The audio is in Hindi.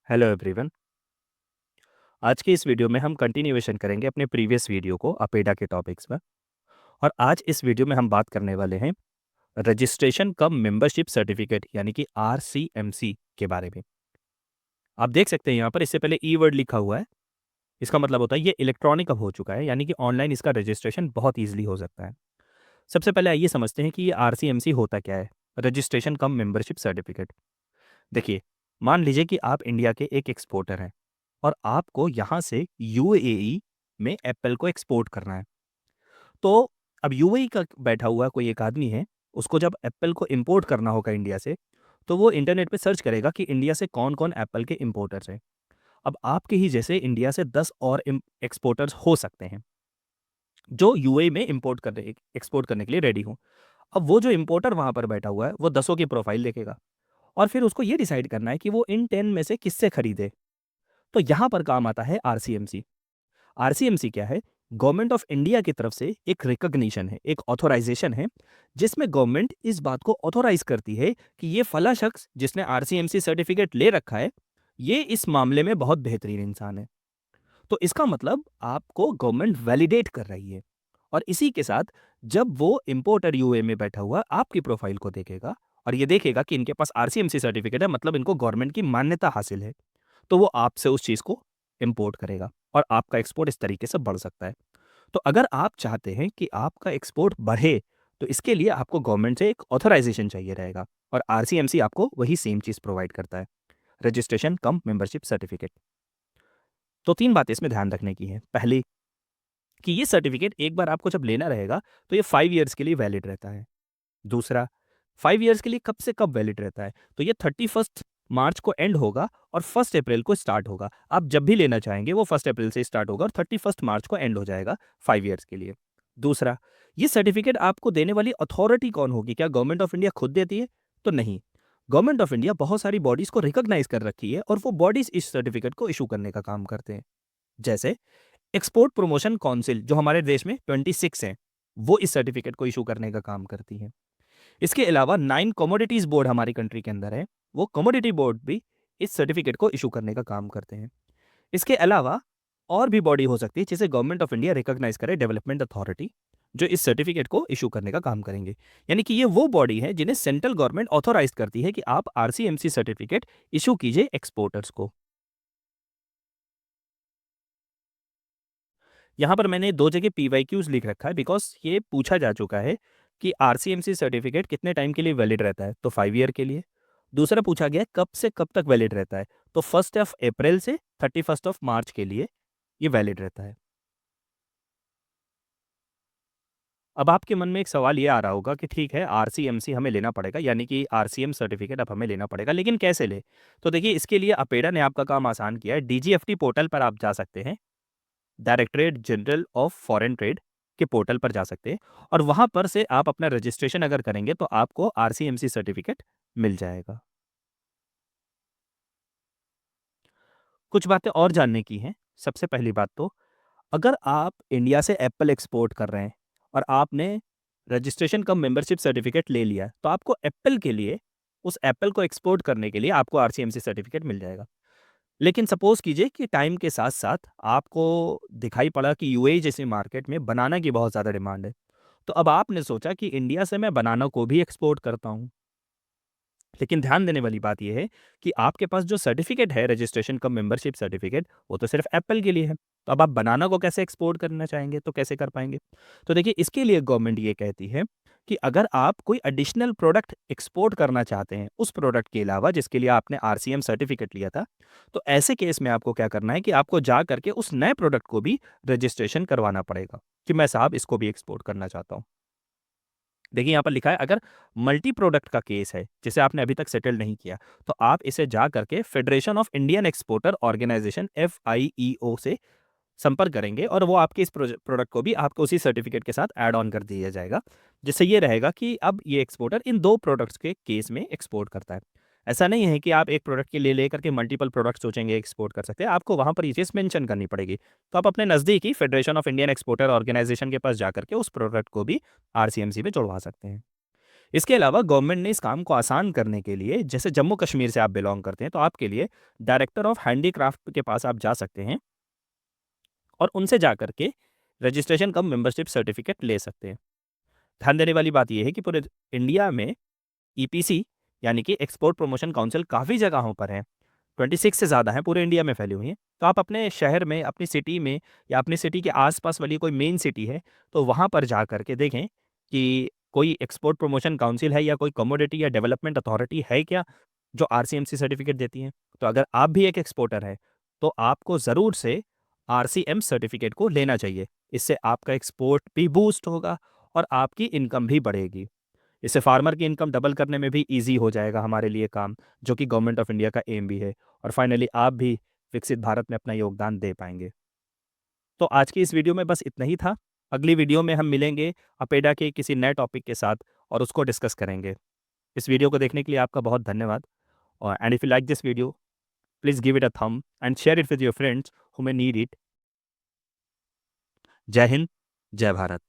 Hello everyone. आज की इस वीडियो में हम कंटिन्यूएशन करेंगे अपने प्रीवियस वीडियो को अपेडा के टॉपिक्स में। और आज इस वीडियो में हम बात करने वाले हैं रजिस्ट्रेशन कम मेंबरशिप सर्टिफिकेट यानी कि आरसीएमसी के बारे में। आप देख सकते हैं यहाँ पर इससे पहले ई वर्ड लिखा हुआ है। इसका मतलब होता है ये इलेक्ट्रॉनिक अब हो चुका है, यानी कि ऑनलाइन इसका रजिस्ट्रेशन बहुत ईजिली हो सकता है। सबसे पहले आइए समझते हैं कि ये आरसीएमसी होता क्या है, रजिस्ट्रेशन कम मेंबरशिप सर्टिफिकेट। देखिए, मान लीजिए कि आप इंडिया के एक एक्सपोर्टर हैं और आपको यहाँ से यूएई में एप्पल को एक्सपोर्ट करना है। तो अब यूएई का बैठा हुआ कोई एक आदमी है, उसको जब एप्पल को इंपोर्ट करना होगा इंडिया से, तो वो इंटरनेट पे सर्च करेगा कि इंडिया से कौन-कौन एप्पल के इंपोर्टर्स हैं। अब आपके ही जैसे इंडिया से 10 और एक्सपोर्टर्स हो सकते हैं, जो यूएई में एक्सपोर्ट करने के लिए रेडी हों। अब वो जो इंपोर्टर वहाँ पर बैठा हुआ है, वो 10 की प्रोफाइल देखेगा और फिर उसको ये डिसाइड करना है कि वो इन 10 में से किससे खरीदे। तो यहाँ पर काम आता है आरसीएमसी। आरसीएमसी क्या है? गवर्नमेंट ऑफ इंडिया की तरफ से एक रिकॉग्निशन है, एक ऑथराइजेशन है, जिसमें गवर्नमेंट इस बात को ऑथोराइज करती है कि ये फला शख्स जिसने आरसीएमसी सर्टिफिकेट ले रखा है, ये इस मामले में बहुत बेहतरीन इंसान है। तो इसका मतलब आपको गवर्नमेंट वैलिडेट कर रही है। और इसी के साथ जब वो इंपोर्टर यूए में बैठा हुआ आपकी प्रोफाइल को देखेगा और ये देखेगा कि इनके पास आरसीएमसी सर्टिफिकेट है, मतलब इनको गवर्नमेंट की मान्यता हासिल है, तो वो आपसे उस चीज़ को इम्पोर्ट करेगा और आपका एक्सपोर्ट इस तरीके से बढ़ सकता है। तो अगर आप चाहते हैं कि आपका एक्सपोर्ट बढ़े, तो इसके लिए आपको गवर्नमेंट से एक ऑथराइजेशन चाहिए रहेगा और आरसीएमसी आपको वही सेम चीज़ प्रोवाइड करता है, रजिस्ट्रेशन कम मेंबरशिप सर्टिफिकेट। तो 3 बातें इसमें ध्यान रखने की हैं। पहली, कि ये सर्टिफिकेट एक बार आपको जब लेना रहेगा, तो ये 5 ईयर्स के लिए वैलिड रहता है। दूसरा, 5 ईयर्स के लिए कब से कब वैलिड रहता है? तो ये 31 मार्च को एंड होगा और 1 अप्रैल को स्टार्ट होगा। आप जब भी लेना चाहेंगे वो 1 अप्रैल से स्टार्ट होगा और 31 मार्च को एंड हो जाएगा 5 ईयर्स के लिए। दूसरा, ये सर्टिफिकेट आपको देने वाली अथॉरिटी कौन होगी? क्या गवर्नमेंट ऑफ इंडिया खुद देती है? तो नहीं। गवर्नमेंट ऑफ इंडिया बहुत सारी बॉडीज़ को रिकॉग्नाइज़ कर रखी है और वो बॉडीज़ इस सर्टिफिकेट को इश्यू करने का काम करते हैं। जैसे एक्सपोर्ट प्रमोशन काउंसिल, जो हमारे देश में 26 हैं, वो इस सर्टिफिकेट को इश्यू करने का काम करती है। इसके अलावा 9 कमोडिटीज़ बोर्ड हमारी कंट्री के अंदर है, वो कमोडिटी बोर्ड भी इस सर्टिफिकेट को इश्यू करने का काम करते हैं। इसके अलावा और भी बॉडी हो सकती है जिसे गवर्नमेंट ऑफ इंडिया रिकॉग्नाइज़ करे, डेवलपमेंट अथॉरिटी, जो इस सर्टिफिकेट को इश्यू करने का काम करेंगे। यानी कि ये वो बॉडी है जिन्हें सेंट्रल गवर्नमेंट ऑथोराइज़ करती है कि आप आरसीएमसी सर्टिफिकेट इश्यू कीजिए एक्सपोर्टर्स को। यहाँ पर मैंने 2 जगह पीवाईक्यूज़ लिख रखा है बिकॉज़ ये पूछा जा चुका है कि आरसीएमसी सर्टिफिकेट कितने टाइम के लिए वैलिड रहता है? तो 5 ईयर के लिए। दूसरा पूछा गया है कब से कब तक वैलिड रहता है? तो 1 ऑफ अप्रैल से 31 ऑफ मार्च के लिए ये वैलिड रहता है। अब आपके मन में एक सवाल ये आ रहा होगा कि ठीक है, आरसीएमसी हमें लेना पड़ेगा, यानी कि आरसीएम सर्टिफिकेट अब हमें लेना पड़ेगा, लेकिन कैसे लें? तो देखिए, इसके लिए अपेडा ने आपका काम आसान किया है। डीजीएफटी पोर्टल पर आप जा सकते हैं, directorate general of foreign trade के पोर्टल पर जा सकते हैं और वहाँ पर से आप अपना रजिस्ट्रेशन अगर करेंगे तो आपको आरसीएमसी सर्टिफिकेट मिल जाएगा। कुछ बातें और जानने की हैं। सबसे पहली बात तो, अगर आप इंडिया से एप्पल एक्सपोर्ट कर रहे हैं और आपने रजिस्ट्रेशन कम मेंबरशिप सर्टिफिकेट ले लिया है, तो आपको एप्पल के लिए, उस एप्पल को एक्सपोर्ट करने के लिए आपको आरसीएमसी सर्टिफिकेट मिल जाएगा। लेकिन सपोज़ कीजिए कि टाइम के साथ-साथ आपको दिखाई पड़ा कि यूएई जैसी मार्केट में बनाना की बहुत ज़्यादा डिमांड है। तो अब आपने सोचा कि इंडिया से मैं बनाना को भी एक्सपोर्ट करता हूँ। लेकिन ध्यान देने वाली बात ये है कि आपके पास जो सर्टिफ़िकेट है, रजिस्ट्रेशन कम मेंबरशिप सर्टिफ़िकेट, वो तो सिर्फ़ एप्पल के लिए है। तो अब आप बनाना को कैसे एक्सपोर्ट करना चाहेंगे, तो कैसे कर पाएँगे? तो देखिए, इसके लिए गवर्नमेंट ये कहती है कि अगर आप कोई एडिशनल प्रोडक्ट एक्सपोर्ट करना चाहते हैं, उस प्रोडक्ट के अलावा जिसके लिए आपने आरसीएम सर्टिफ़िकेट लिया था, तो ऐसे केस में आपको क्या करना है कि आपको जा करके उस नए प्रोडक्ट को भी रजिस्ट्रेशन करवाना पड़ेगा कि मैं साहब इसको भी एक्सपोर्ट करना चाहता हूँ। देखिए, यहाँ पर लिखा है, अगर मल्टी प्रोडक्ट का केस है, जिसे आपने अभी तक सेटल नहीं किया, तो आप इसे जा करके federation of Indian exporter organisation FIEO से संपर्क करेंगे और वो आपके इस प्रोडक्ट को भी आपको उसी सर्टिफिकेट के साथ ऐड ऑन कर दिया जाएगा। जिससे ये रहेगा कि अब ये एक्सपोर्टर इन 2 प्रोडक्ट्स के केस में एक्सपोर्ट करता है। ऐसा नहीं है कि आप एक प्रोडक्ट के लिए लेकर के मल्टीपल प्रोडक्ट सोचेंगे एक्सपोर्ट कर सकते हैं, आपको वहाँ पर ये चीज़ मेंशन करनी पड़ेगी। तो आप अपने नज़दीकी Federation of Indian exporter Organisation के पास जाकर के उस प्रोडक्ट को भी आरसीएमसी में जुड़वा सकते हैं। इसके अलावा गवर्नमेंट ने इस काम को आसान करने के लिए, जैसे जम्मू कश्मीर से आप बिलोंग करते हैं, तो आपके लिए डायरेक्टर ऑफ हैंडीक्राफ्ट के पास आप जा सकते हैं और उनसे जा करके रजिस्ट्रेशन कम मेंबरशिप सर्टिफिकेट ले सकते हैं। ध्यान देने वाली बात यह है कि पूरे इंडिया में ईपीसी यानी कि एक्सपोर्ट प्रमोशन काउंसिल काफ़ी जगहों पर है, 26 से ज़्यादा हैं, पूरे इंडिया में फैली हुई हैं। तो आप अपने शहर में, अपनी सिटी में या अपनी सिटी के आस-पास वाली कोई मेन सिटी है, तो वहाँ पर जा कर के देखें कि कोई एक्सपोर्ट प्रमोशन काउंसिल है या कोई कमोडिटी या डेवलपमेंट अथॉरिटी है क्या, जो आरसीएमसी सर्टिफिकेट देती है। तो अगर आप भी एक एक्सपोर्टर हैं, तो आपको ज़रूर से आरसीएम सर्टिफिकेट को लेना चाहिए। इससे आपका एक्सपोर्ट भी बूस्ट होगा और आपकी इनकम भी बढ़ेगी। इससे फार्मर की इनकम डबल करने में भी ईज़ी हो जाएगा हमारे लिए काम, जो कि गवर्नमेंट ऑफ इंडिया का एम भी है। और फाइनली आप भी विकसित भारत में अपना योगदान दे पाएँगे। तो आज की इस वीडियो में बस इतना ही था। अगली वीडियो में हम मिलेंगे अपेडा के किसी नए टॉपिक के साथ और उसको डिस्कस करेंगे। इस वीडियो को देखने के लिए आपका बहुत धन्यवाद। और and if you like this video, please give it a thumb and share it with your friends who may need it. जय हिंद, जय भारत।